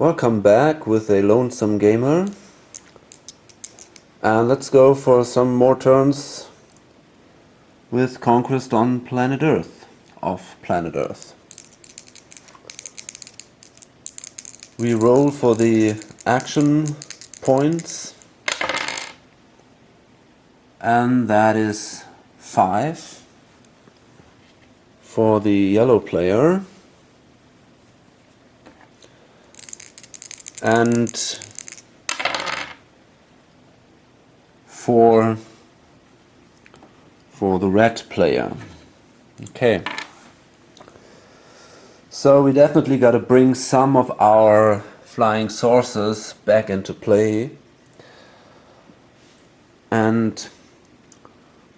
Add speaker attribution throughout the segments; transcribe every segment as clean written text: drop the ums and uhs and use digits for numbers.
Speaker 1: Welcome back with a lonesome gamer, and let's go for some more turns with Conquest on Planet Earth, of Planet Earth. We roll for the action points, and that is 5 for the yellow player, and 4 for the red player. Okay. So we definitely got to bring some of our flying saucers back into play. And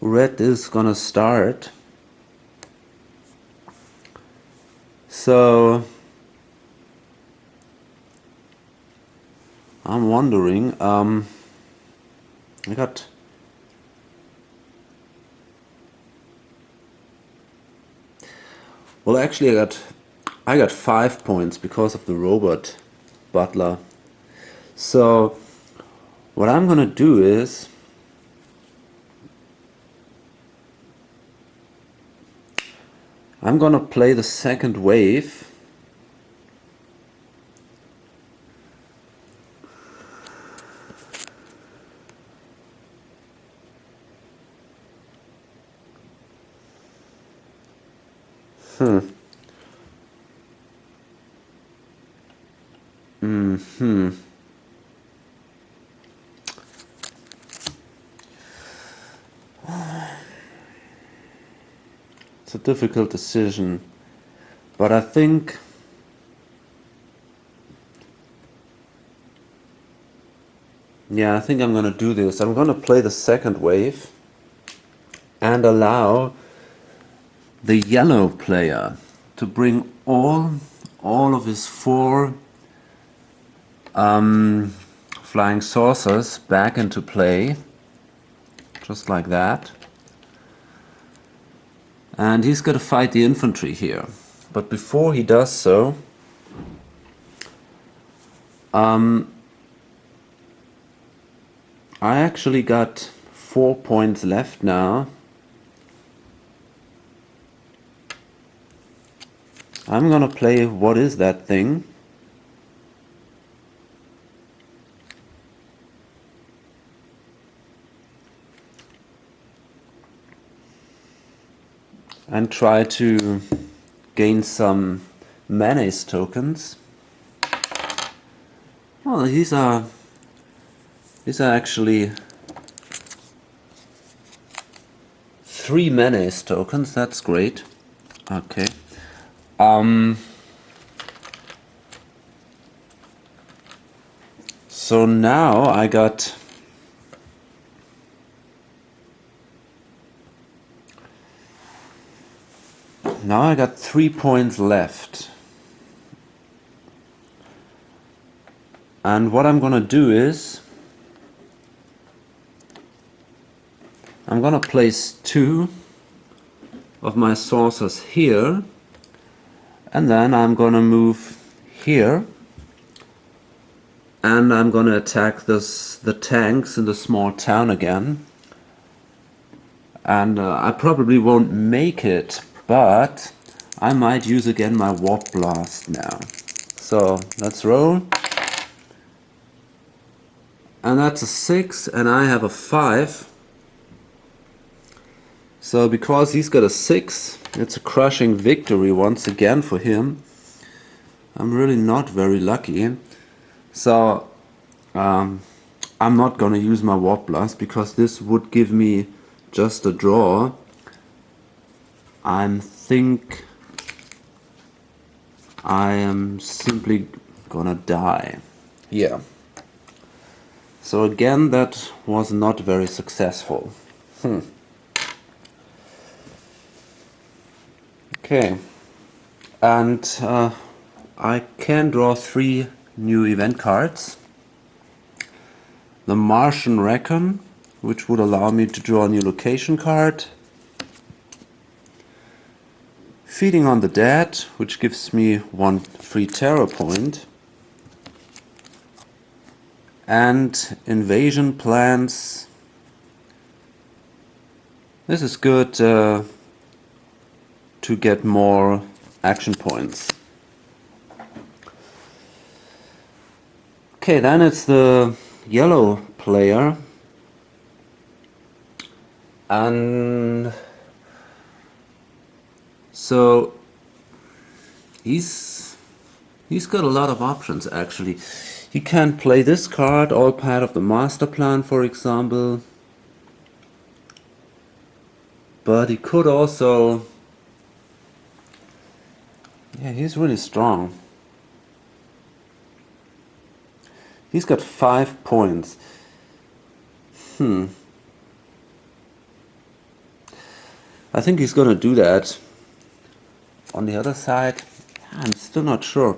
Speaker 1: red is gonna start. So I'm wondering, I got 5 points because of the robot butler. So what I'm gonna do is I'm gonna play the second wave. It's a difficult decision, but I think I'm gonna do this. I'm gonna play the second wave and allow the yellow player to bring all of his 4 flying saucers back into play, just like that. And he's got to fight the infantry here. But before he does so, I actually got 4 points left now. I'm gonna play What Is That Thing? And try to gain some mayonnaise tokens. Well, these are actually 3 mayonnaise tokens. That's great. Okay. So now I got Now I got 3 points left. And what I'm gonna do is I'm gonna place 2 of my saucers here, and then I'm gonna move here, and I'm gonna attack the tanks in the small town again. And I probably won't make it, but I might use again my warp blast now. So let's roll. And that's a 6, and I have a 5. So because he's got a 6, it's a crushing victory once again for him. I'm really not very lucky. So I'm not gonna use my warp blast because this would give me just a draw. I think I am simply gonna die. Yeah. So again, that was not very successful. Okay. And I can draw 3 new event cards. The Martian Recon, which would allow me to draw a new location card. Feeding on the Dead, which gives me 1 free terror point. and invasion plans. This is good to get more action points. Okay, then it's the yellow player, and so he's got a lot of options actually. He can play this card, all part of the master plan, for example. But he could also... yeah, he's really strong. He's got 5 points. I think he's gonna do that. On the other side, I'm still not sure.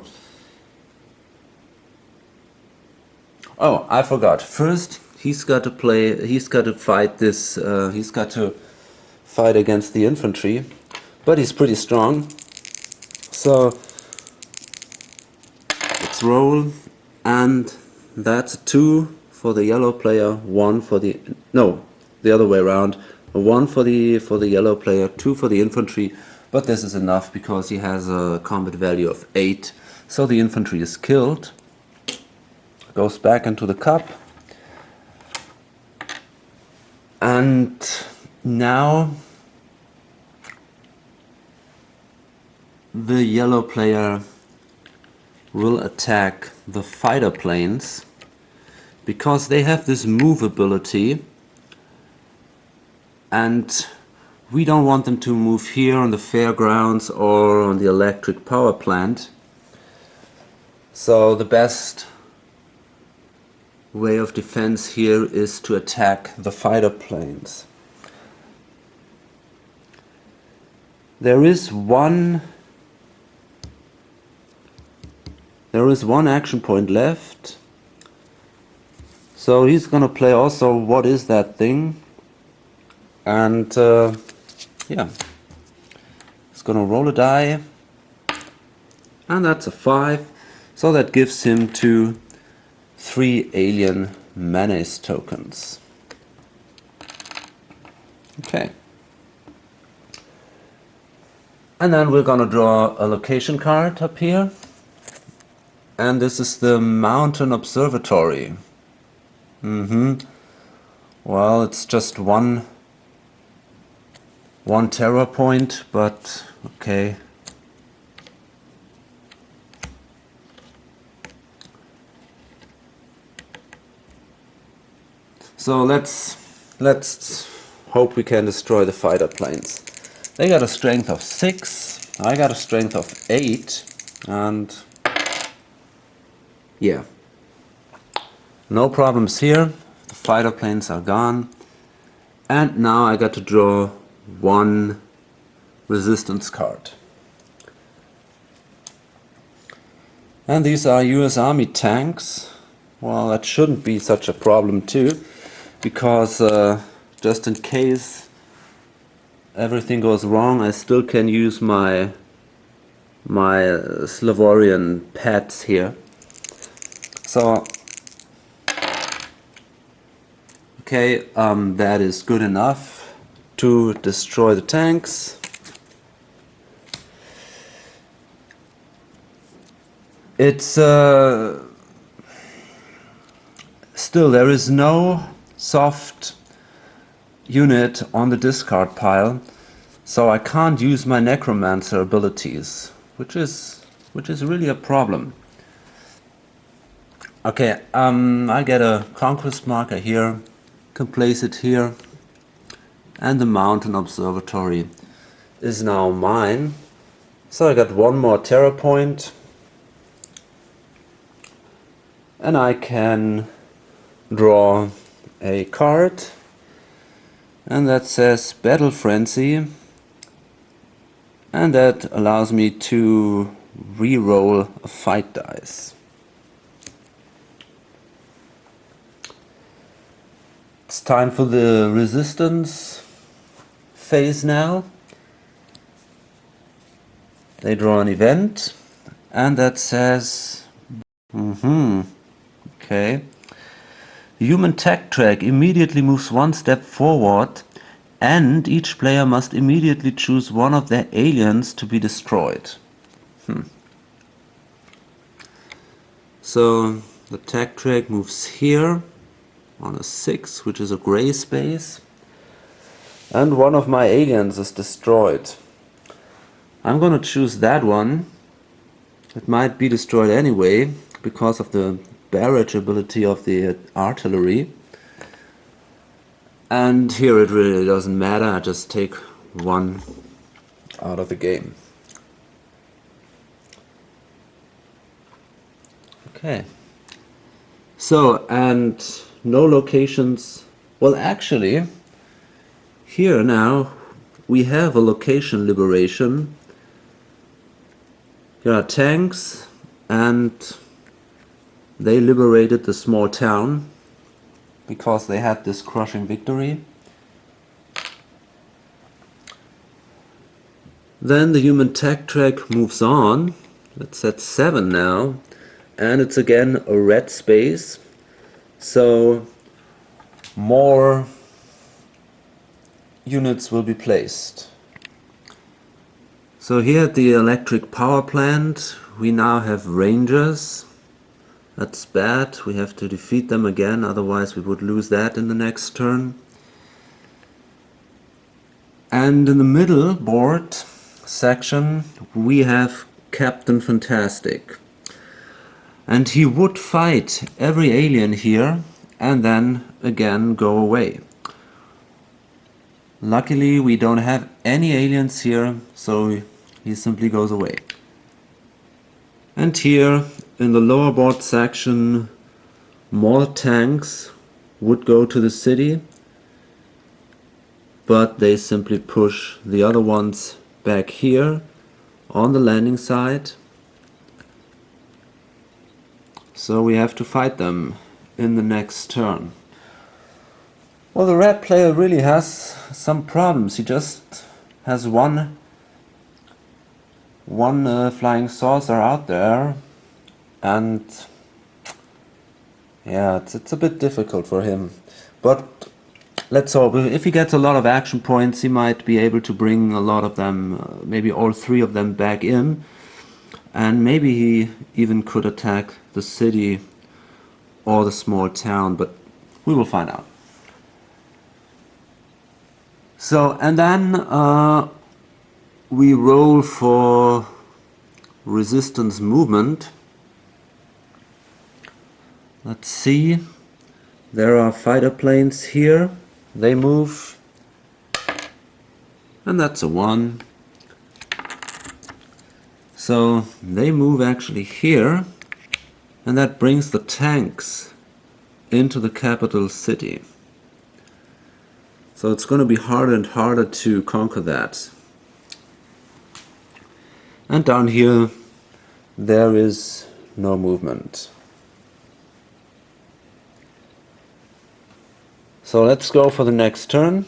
Speaker 1: Oh, I forgot. First, he's got to fight this, he's got to fight against the infantry. But he's pretty strong. So, let's roll. And that's a 2 for the yellow player, 1 for the... no, the other way around. A 1 for the yellow player, 2 for the infantry. But this is enough because he has a combat value of 8. So the infantry is killed. Goes back into the cup. And now the yellow player will attack the fighter planes because they have this move ability, and we don't want them to move here on the fairgrounds or on the electric power plant. So the best way of defense here is to attack the fighter planes. There is one action point left. So he's gonna play also what is that thing, and yeah, he's gonna roll a die, and that's a 5. So that gives him 3 alien menace tokens. Okay. And then we're gonna draw a location card up here. And this is the mountain observatory. Well, it's just one terror point, but okay. So let's hope we can destroy the fighter planes. They got a strength of 6, I got a strength of 8, and yeah, no problems here. The fighter planes are gone, and now I got to draw 1 resistance card. And these are US Army tanks. Well, that shouldn't be such a problem too, because just in case everything goes wrong, I still can use my Slavorian pets here. So okay, that is good enough to destroy the tanks. It's still, there is no soft unit on the discard pile, so I can't use my necromancer abilities, which is really a problem. Okay, I get a conquest marker here, can place it here, and the mountain observatory is now mine. So I got 1 more terror point, and I can draw a card, and that says Battle Frenzy, and that allows me to re-roll a fight dice. It's time for the resistance phase now. They draw an event, and that says okay, Human tech track immediately moves one step forward, and each player must immediately choose one of their aliens to be destroyed. So the tech track moves here on a 6, which is a gray space, and one of my aliens is destroyed. I'm gonna choose that one. It might be destroyed anyway because of the barrage ability of the artillery. And here it really doesn't matter, I just take one out of the game. Okay. So, and no locations. Well, actually, here now we have a location liberation. Here are tanks, and they liberated the small town because they had this crushing victory. Then the human tech track moves on. It's at 7 now, and it's again a red space, so more units will be placed. So here at the electric power plant we now have rangers. That's bad, we have to defeat them again, otherwise we would lose that in the next turn. And in the middle board section we have Captain Fantastic. And he would fight every alien here and then again go away. Luckily we don't have any aliens here, so he simply goes away. And here in the lower board section more tanks would go to the city, but they simply push the other ones back here on the landing site. So we have to fight them in the next turn. Well, the red player really has some problems. He just has one flying saucer out there, and yeah, it's a bit difficult for him. But let's hope. If he gets a lot of action points, he might be able to bring a lot of them, maybe all 3 of them back in. And maybe he even could attack the city or the small town, but we will find out. So, and then we roll for resistance movement. Let's see. There are fighter planes here. They move. And that's a 1. So they move actually here, and that brings the tanks into the capital city. So it's going to be harder and harder to conquer that. And down here there is no movement. So let's go for the next turn.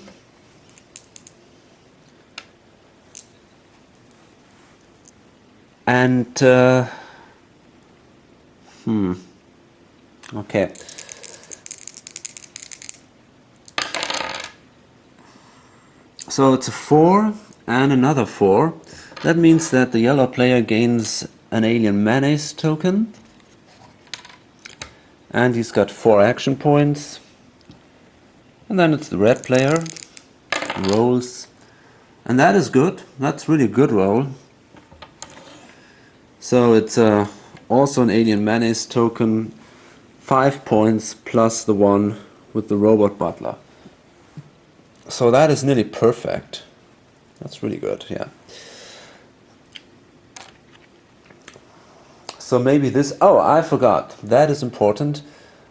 Speaker 1: And okay. So it's a 4 and another 4. That means that the yellow player gains an alien mayonnaise token. And he's got 4 action points. And then it's the red player. Rolls. And that is good. That's really a good roll. So it's also an alien mayonnaise token. 5 points plus the 1 with the robot butler. So that is nearly perfect. That's really good, yeah. So maybe this... Oh, I forgot. That is important.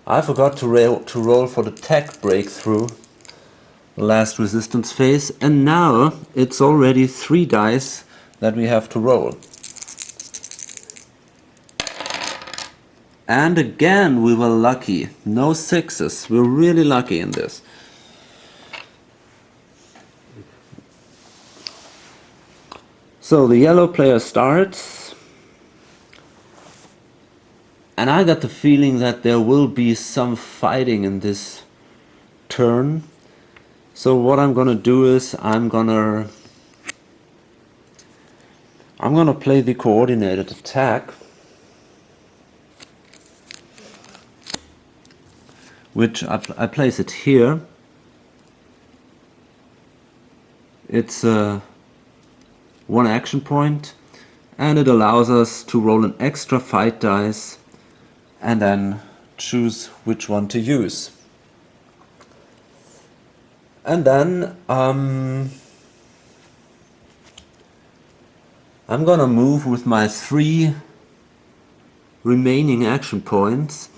Speaker 1: I forgot to roll for the tech breakthrough, the last resistance phase. And now it's already 3 dice that we have to roll. And again we were lucky. No 6s. We're really lucky in this. So the yellow player starts, And I got the feeling that there will be some fighting in this turn. So what I'm gonna do is I'm gonna play the coordinated attack, which I place it here. It's one action point, and it allows us to roll an extra fight dice and then choose which one to use. And then I'm gonna move with my 3 remaining action points.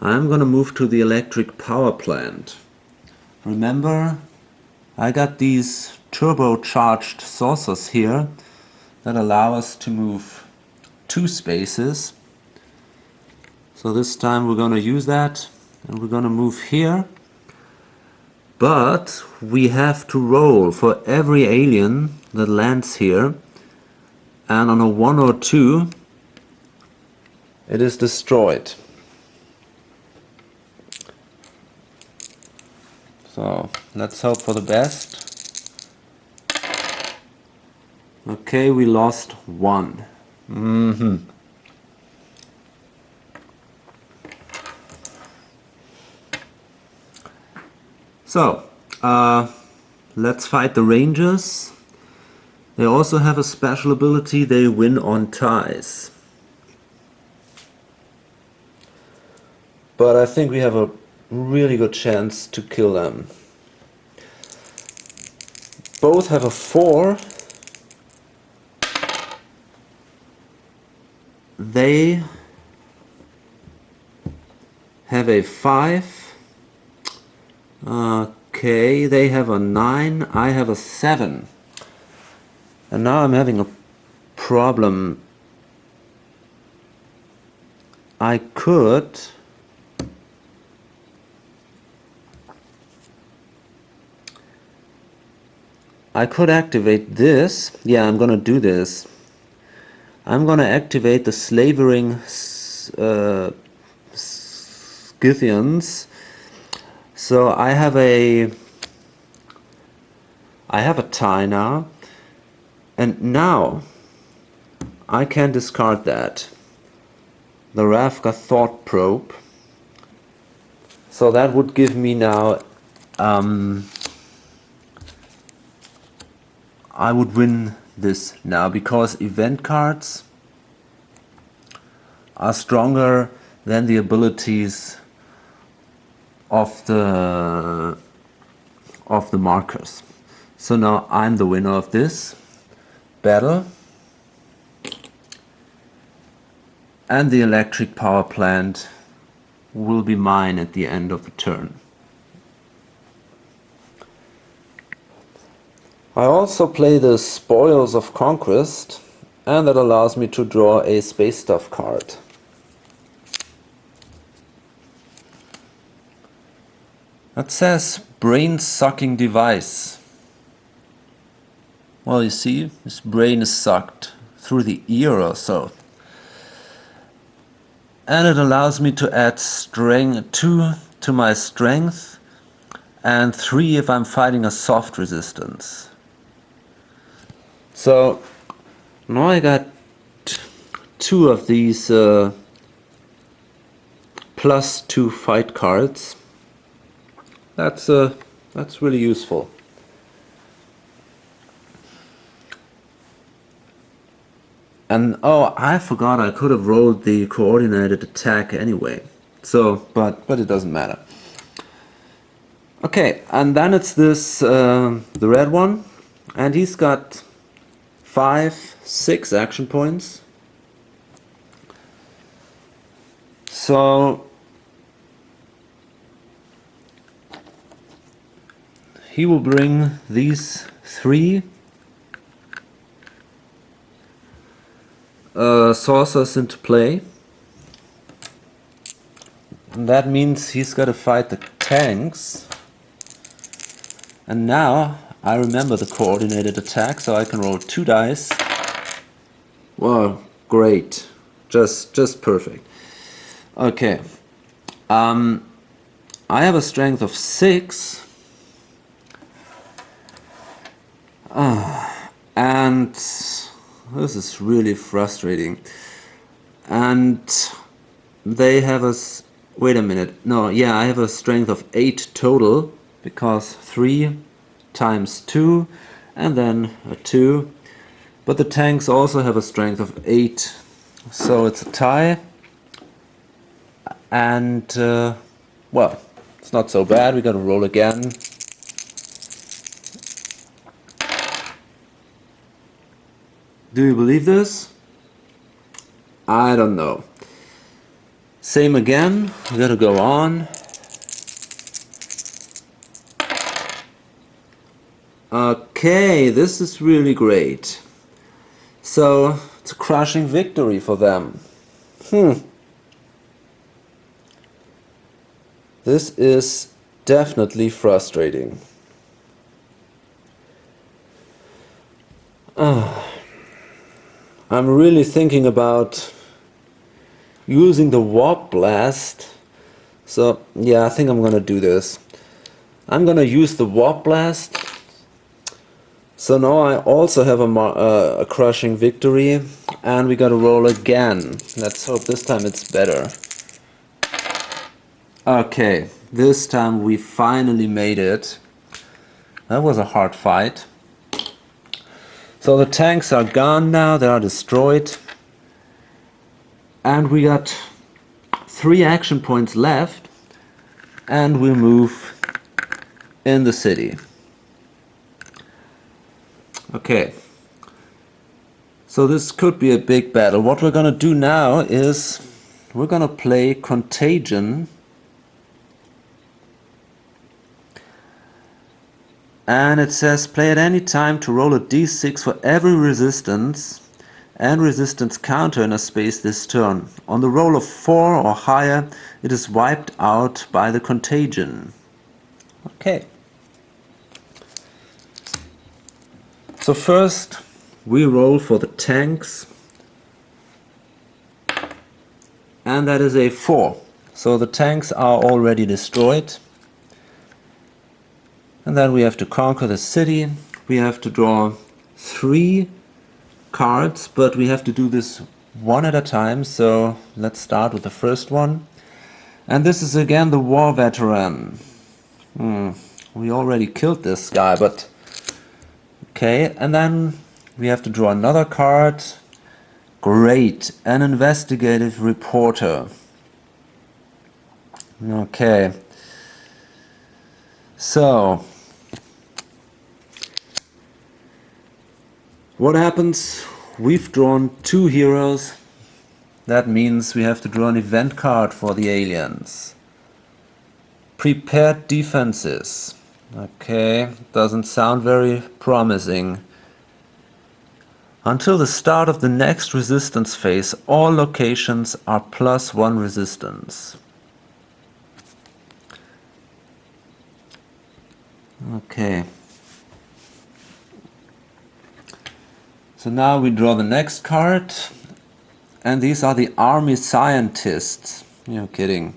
Speaker 1: I'm gonna move to the electric power plant. Remember, I got these turbocharged saucers here that allow us to move 2 spaces. So this time we're gonna use that, and we're gonna move here. But we have to roll for every alien that lands here, and on a 1 or 2 it is destroyed. So let's hope for the best. Okay, we lost 1. So, let's fight the Rangers. They also have a special ability, they win on ties. But I think we have a really good chance to kill them. Both have a 4. They have a 5. Okay, they have a 9, I have a 7. And now I'm having a problem. I could activate this. Yeah, I'm gonna do this. I'm gonna activate the slavering Scythians. So I have a tie now, and now I can discard that. The Ravka Thought Probe. So that would give me now I would win this now, because event cards are stronger than the abilities of the markers. So now I'm the winner of this battle, and the electric power plant will be mine at the end of the turn. I also play the Spoils of Conquest, and that allows me to draw a space stuff card. That says brain-sucking device. Well, you see, his brain is sucked through the ear or so. And it allows me to add 2 to my strength, and 3 if I'm fighting a soft resistance. So now I got 2 of these +2 fight cards. That's really useful. And oh, I forgot I could have rolled the coordinated attack anyway. So, but it doesn't matter. Okay, and then it's this the red one, and he's got 5, 6 action points. So he will bring these 3 saucers into play. And that means he's got to fight the tanks. And now I remember the coordinated attack, so I can roll 2 dice. Wow, great. Just perfect. Okay. I have a strength of 6. And this is really frustrating. And they have wait a minute. No, yeah, I have a strength of 8 total, because 3 times 2 and then a 2. But the tanks also have a strength of 8. So it's a tie. And, well, it's not so bad. We gotta roll again. Do you believe this? I don't know. Same again. We gotta go on. Okay, this is really great. So, it's a crushing victory for them. This is definitely frustrating. I'm really thinking about using the warp blast. So, yeah, I think I'm gonna do this. I'm gonna use the warp blast. So now I also have a crushing victory, and we gotta roll again. Let's hope this time it's better. Okay, this time we finally made it. That was a hard fight. So the tanks are gone now, they are destroyed. And we got 3 action points left, and we move in the city. Okay. So this could be a big battle. What we're gonna do now is we're gonna play Contagion. And it says play at any time to roll a d6 for every resistance and resistance counter in a space this turn. On the roll of 4 or higher, it is wiped out by the Contagion. Okay. So first we roll for the tanks, and that is a 4. So the tanks are already destroyed. And then we have to conquer the city. We have to draw 3 cards, but we have to do this one at a time. So let's start with the first one. And this is again the war veteran. We already killed this guy, but okay. And then we have to draw another card. Great, an investigative reporter. Okay. So what happens? We've drawn 2 heroes. That means we have to draw an event card for the aliens. Prepared defenses. Okay, doesn't sound very promising. Until the start of the next resistance phase, all locations are +1 resistance. Okay. So now we draw the next card, and these are the army scientists. You're kidding.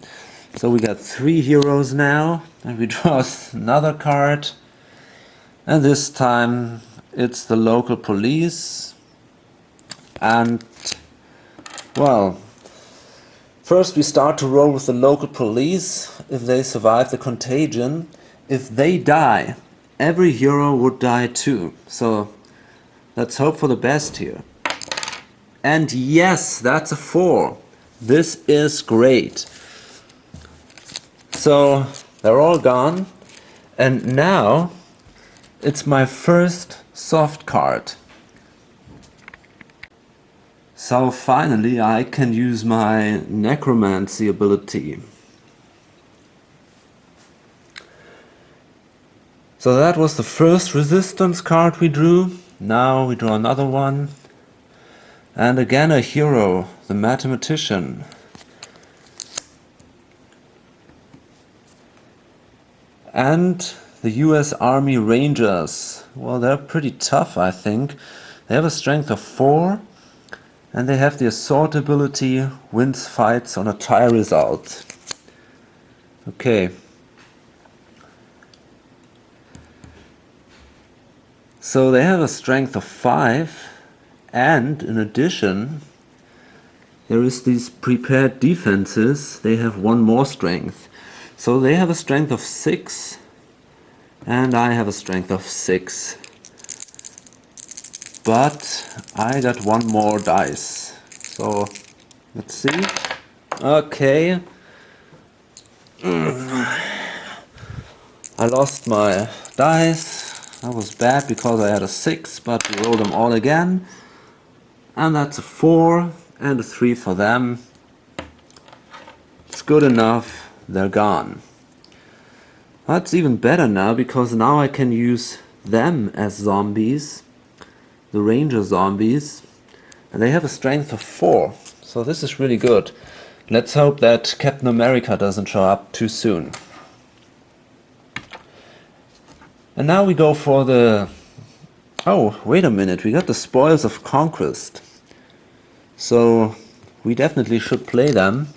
Speaker 1: So we got 3 heroes now, and we draw another card, and this time it's the local police. And well, first we start to roll with the local police. If they survive the contagion, if they die, every hero would die too. So let's hope for the best here. And yes, that's a 4. This is great. So they're all gone. And now it's my first soft card. So finally I can use my necromancy ability. So that was the first resistance card we drew. Now we draw another one. And again a hero, the mathematician. And the US Army Rangers. Well, they're pretty tough, I think. They have a strength of 4. And they have the assault ability, wins fights on a tie result. Okay. So they have a strength of 5, and in addition, there is these prepared defenses, they have 1 more strength. So they have a strength of 6, and I have a strength of 6. But I got 1 more dice. So let's see. Okay. I lost my dice. That was bad because I had a 6, but we rolled them all again. And that's a 4 and a 3 for them. It's good enough. They're gone. That's even better now, because now I can use them as zombies. The ranger zombies. And they have a strength of 4. So this is really good. Let's hope that Captain America doesn't show up too soon. And now we go for the... Oh, wait a minute, we got the Spoils of Conquest. So we definitely should play them.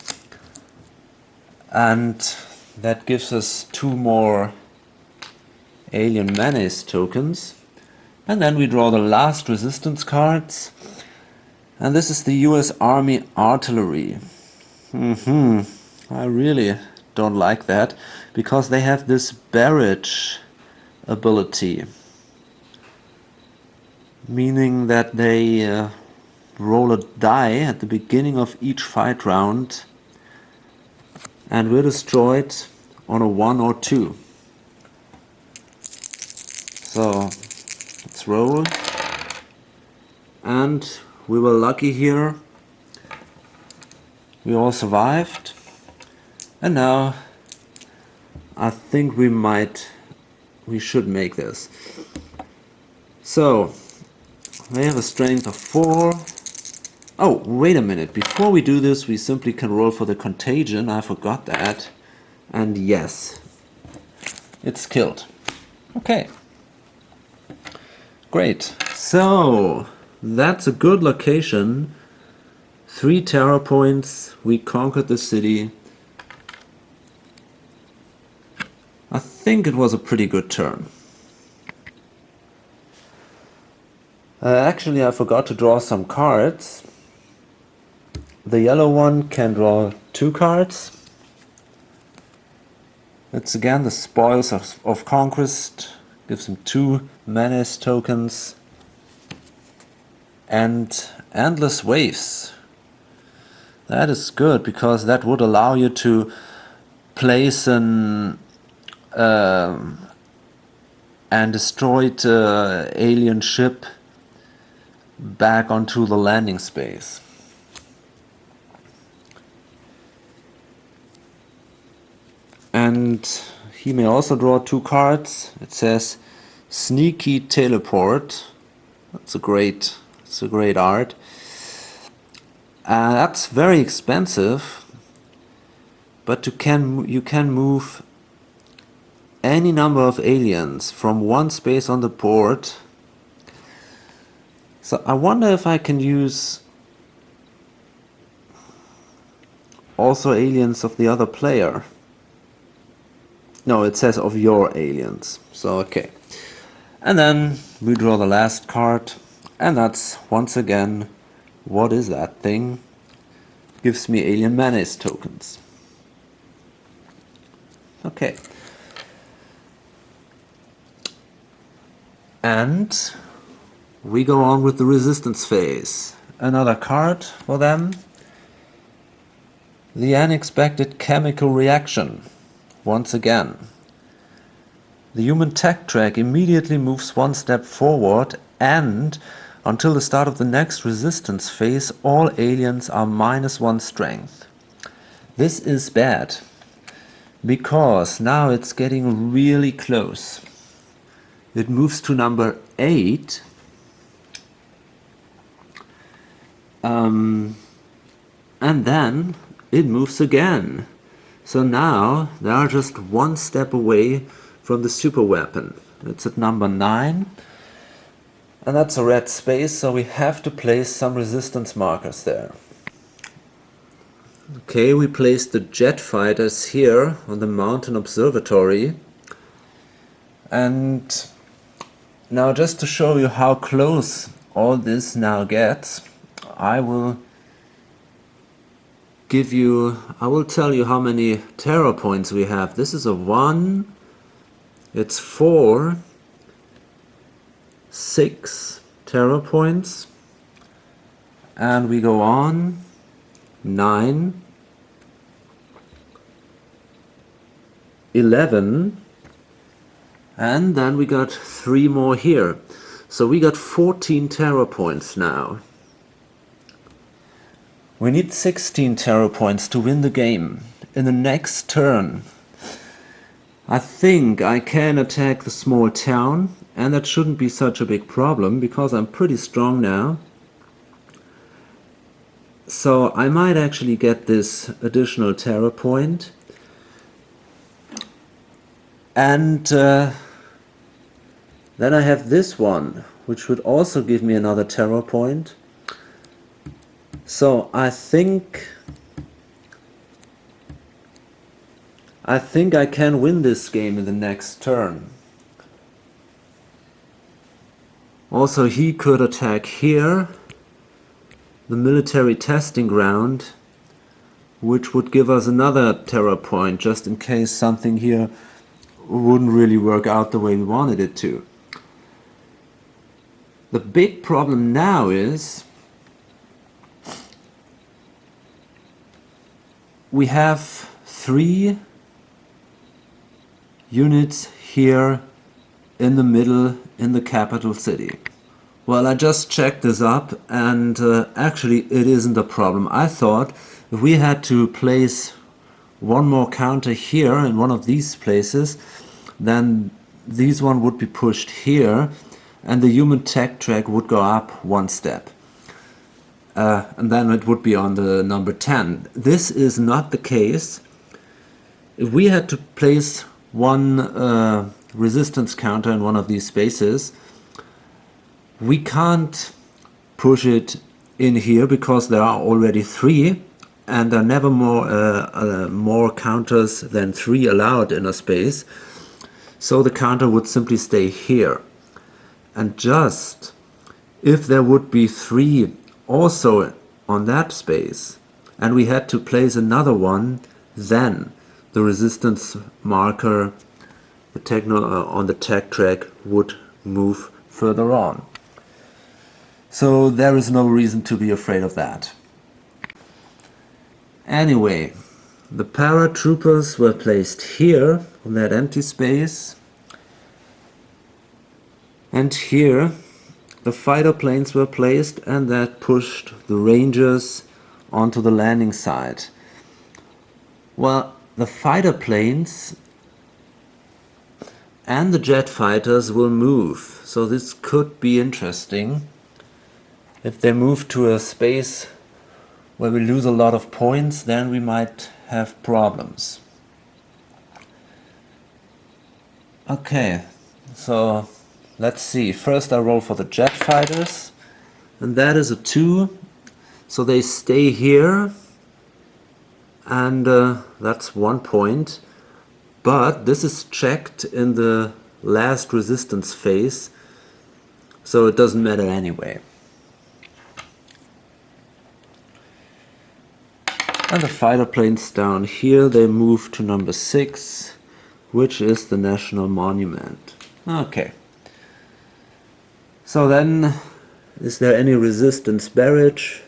Speaker 1: And that gives us 2 more Alien Menace tokens. And then we draw the last resistance cards. And this is the US Army Artillery. I really don't like that, because they have this barrage ability, meaning that they roll a die at the beginning of each fight round and we're destroyed on a 1 or 2. So let's roll, and we were lucky here, we all survived, and now I think we should make this. So they have a strength of 4. Oh, wait a minute, before we do this we simply can roll for the contagion, I forgot that. And yes, it's killed. Okay. Great. So that's a good location. 3 terror points, we conquered the city. I think it was a pretty good turn. Actually, I forgot to draw some cards. The yellow one can draw 2 cards. It's again the Spoils of Conquest. Gives him 2 Menace tokens. And Endless Waves. That is good, because that would allow you to place an destroyed alien ship back onto the landing space. And he may also draw 2 cards. It says Sneaky Teleport. That's a great art. That's very expensive, but you can move any number of aliens from one space on the board. So I wonder if I can use also aliens of the other player. No, it says of your aliens. So okay. And then we draw the last card, and that's once again, what is that thing? Gives me Alien Menace tokens. Okay. And we go on with the resistance phase. Another card for them. The unexpected chemical reaction. Once again. The human tech track immediately moves 1 step forward, and until the start of the next resistance phase, all aliens are -1 strength. This is bad, because now it's getting really close. It moves to number 8. And then it moves again. So now they are just 1 step away from the super weapon. It's at number 9. And that's a red space, so we have to place some resistance markers there. Okay, we placed the jet fighters here on the mountain observatory. And now, just to show you how close all this now gets, I will tell you how many terror points we have. This is a 1, it's 4, 6 terror points, and we go on 9, 11, and then we got 3 more here. So we got 14 terror points now. We need 16 terror points to win the game. In the next turn, I think I can attack the small town, and that shouldn't be such a big problem because I'm pretty strong now. So I might actually get this additional terror point. And then I have this one, which would also give me another terror point. So I think I can win this game in the next turn. Also, he could attack here, the military testing ground, which would give us another terror point, just in case something here wouldn't really work out the way we wanted it to. The big problem now is we have 3 units here in the middle in the capital city. Well, I just checked this up, and actually it isn't a problem. I thought if we had to place one more counter here in one of these places, then these one would be pushed here and the human tech track would go up 1 step. And then it would be on the number 10. This is not the case. If we had to place one resistance counter in one of these spaces, we can't push it in here because there are already 3, and there are never more counters than 3 allowed in a space. So the counter would simply stay here. And just if there would be 3 also on that space, and we had to place another one, then the resistance marker on the tech track would move further on. So there is no reason to be afraid of that. Anyway, the paratroopers were placed here on that empty space, and here the fighter planes were placed, and that pushed the Rangers onto the landing site. Well, the fighter planes and the jet fighters will move, so this could be interesting. If they move to a space where we lose a lot of points, then we might have problems. Okay, so let's see. First I roll for the jet fighters, and that is a 2, so they stay here, and that's 1 point. But this is checked in the last resistance phase, so it doesn't matter anyway. And the fighter planes down here, they move to number 6, which is the National Monument. Okay. So then, is there any resistance barrage?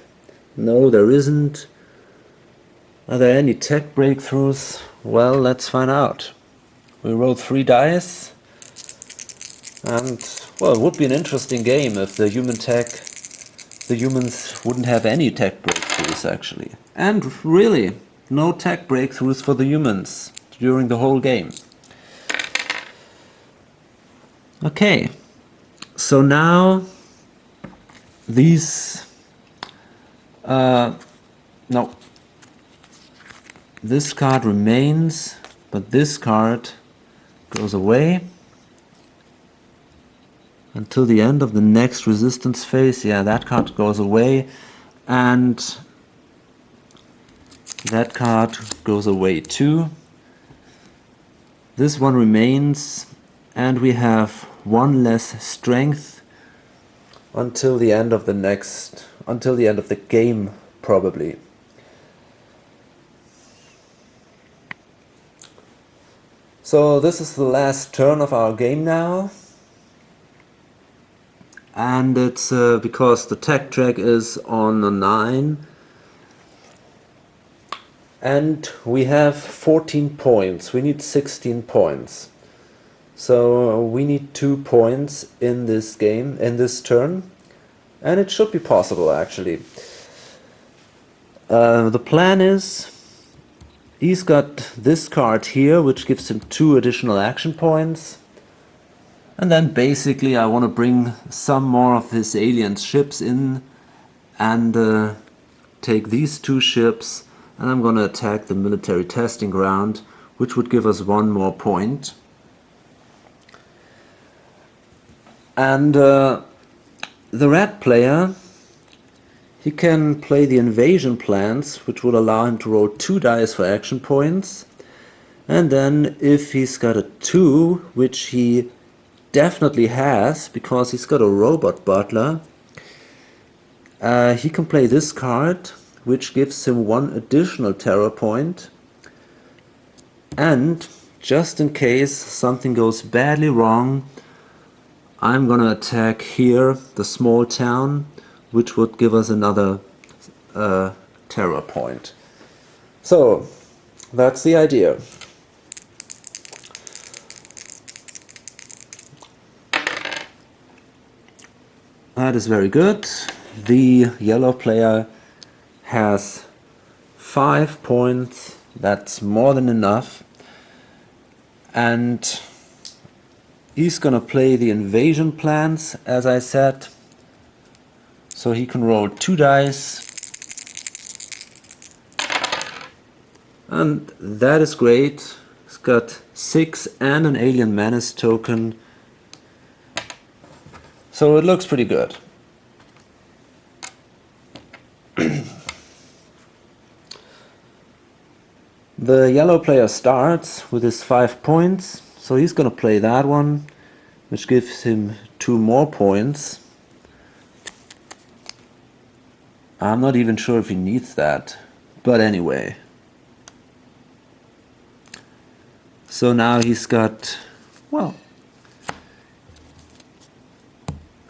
Speaker 1: No, there isn't. Are there any tech breakthroughs? Well, let's find out. We rolled 3 dice, and well, it would be an interesting game if the humans wouldn't have any tech breakthroughs actually. And really, no tech breakthroughs for the humans during the whole game. Okay, so now these no, this card remains, but this card goes away. until the end of the next resistance phase. Yeah, that card goes away, and that card goes away too. This one remains, and we have one less strength until the end of the game, probably. So this is the last turn of our game now. And it's because the tech track is on a 9. And we have 14 points. We need 16 points. So we need 2 points in this game, in this turn. And it should be possible, actually. The plan is, he's got this card here, which gives him 2 additional action points. And then basically I want to bring some more of his alien ships in and take these 2 ships, and I'm going to attack the military testing ground, which would give us 1 more point. And the red player, he can play the invasion plans, which would allow him to roll 2 dice for action points. And then if he's got a 2, which he definitely has, because he's got a robot butler, he can play this card, which gives him 1 additional terror point. And just in case something goes badly wrong, I'm gonna attack here the small town, which would give us another terror point. So that's the idea. That is very good. The yellow player has 5 points. That's more than enough. And he's gonna play the invasion plans, as I said. So he can roll 2 dice. And that is great. He's got 6 and an alien menace token. So it looks pretty good. The yellow player starts with his 5 points, so he's gonna play that one, which gives him 2 more points. I'm not even sure if he needs that, but anyway. So now he's got, well,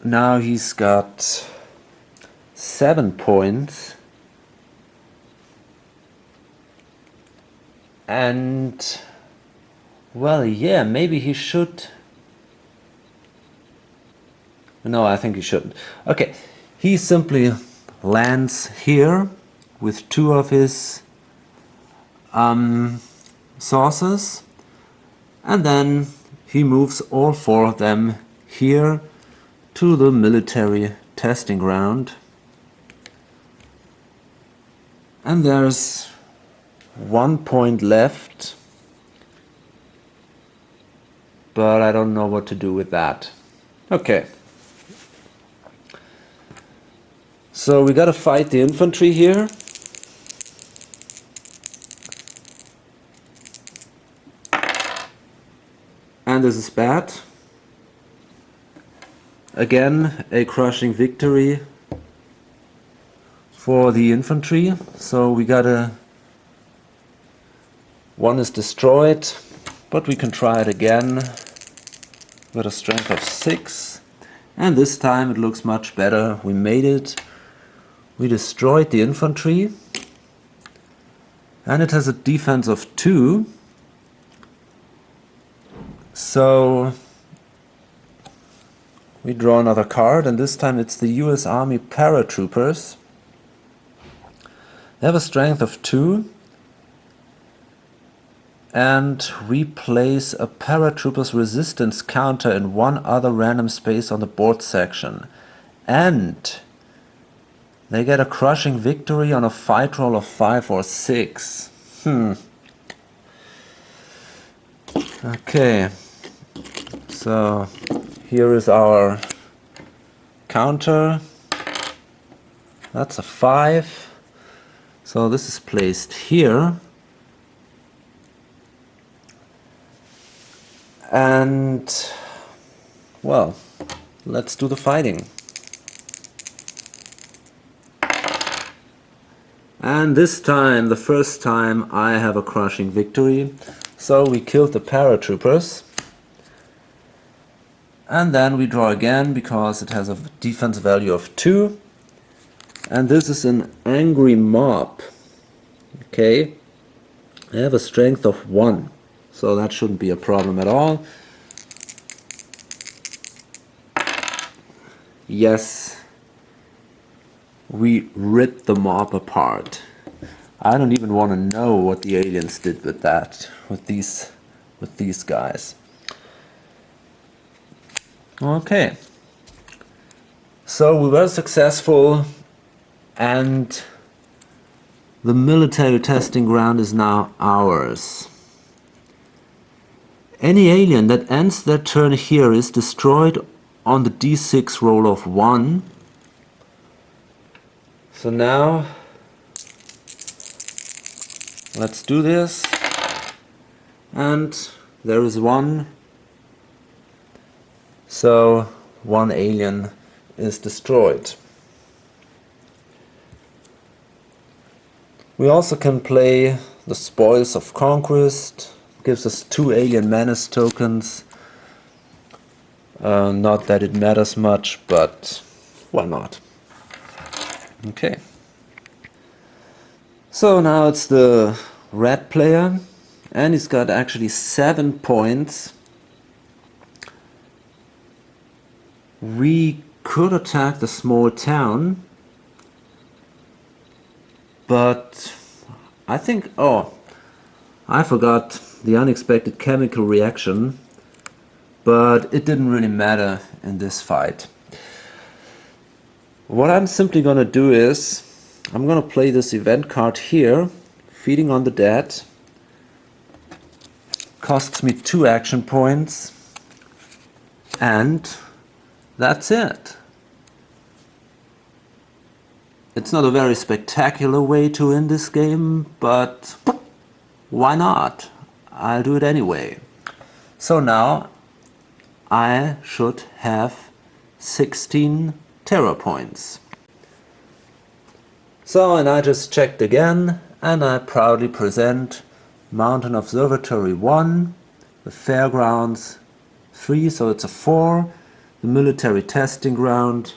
Speaker 1: now he's got 7 points. And, well, yeah, maybe he should. No, I think he shouldn't. Okay, he simply lands here with 2 of his saucers, and then he moves all 4 of them here to the military testing ground. And there's 1 point left, but I don't know what to do with that. Okay. So we gotta fight the infantry here. And this is bad. Again, a crushing victory for the infantry. So we gotta... 1 is destroyed, but we can try it again with a strength of 6. And this time it looks much better. We made it. We destroyed the infantry. And it has a defense of 2. So we draw another card, and this time it's the US Army paratroopers. They have a strength of 2. And we place a paratrooper's resistance counter in 1 other random space on the board section. And they get a crushing victory on a fight roll of 5 or 6. Okay. So here is our counter. That's a 5. So this is placed here. And, well, let's do the fighting. And this time, the first time, I have a crushing victory. So we killed the paratroopers. And then we draw again because it has a defense value of 2. And this is an angry mob. Okay. I have a strength of 1. So that shouldn't be a problem at all. Yes. We ripped the mob apart. I don't even want to know what the aliens did with that, with these guys. Okay. So we were successful, and the military testing ground is now ours. Any alien that ends their turn here is destroyed on the d6 roll of 1. So now, let's do this. And there is 1. So 1 alien is destroyed. We also can play the Spoils of Conquest. Gives us 2 alien menace tokens. Not that it matters much, but why not? Okay. So now it's the red player, and he's got actually 7 points. We could attack the small town, but I think, oh, I forgot the unexpected chemical reaction, but it didn't really matter in this fight. What I'm simply gonna do is, I'm gonna play this event card here, Feeding on the Dead. Costs me 2 action points, and that's it. It's not a very spectacular way to win this game, but why not? I'll do it anyway. So now I should have 16 terror points. So, and I just checked again, and I proudly present Mountain Observatory 1, the Fairgrounds 3, so it's a 4, the Military Testing Ground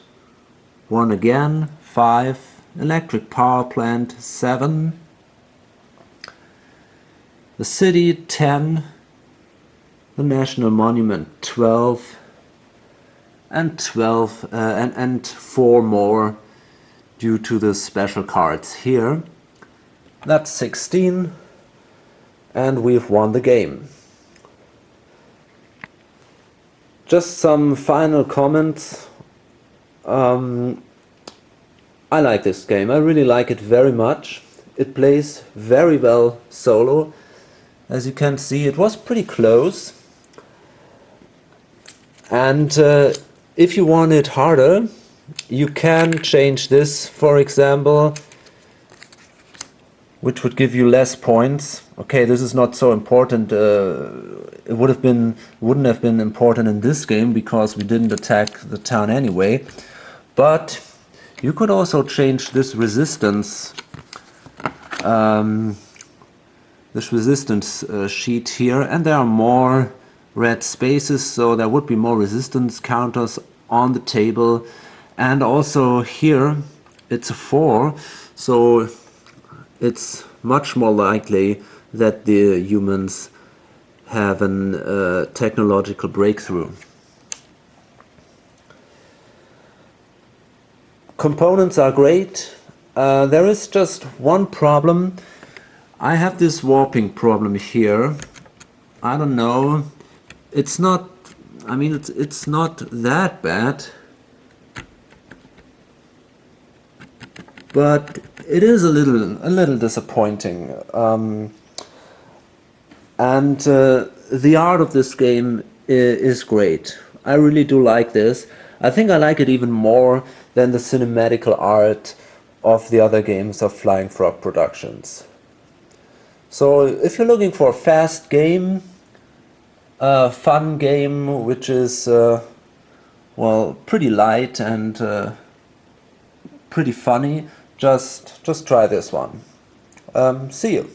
Speaker 1: 1 again, 5, Electric Power Plant 7, the City 10, the National Monument 12, and 4 more due to the special cards here. That's 16, and we've won the game. Just some final comments. I like this game. I really like it very much. It plays very well solo. As you can see, it was pretty close. And if you want it harder, you can change this, for example, which would give you less points. Okay, this is not so important. It wouldn't have been important in this game because we didn't attack the town anyway. But you could also change this resistance, sheet here, and there are more red spaces, so there would be more resistance counters on the table. And also here it's a 4, so it's much more likely that the humans have a technological breakthrough. Components are great. There is just one problem. I have this warping problem here. I don't know. It's not, I mean, it's not that bad, but it is a little disappointing. The art of this game is great. I really do like this. I think I like it even more than the cinematical art of the other games of Flying Frog Productions. So if you're looking for a fast game, a fun game which is well, pretty light and pretty funny, just try this one. See you.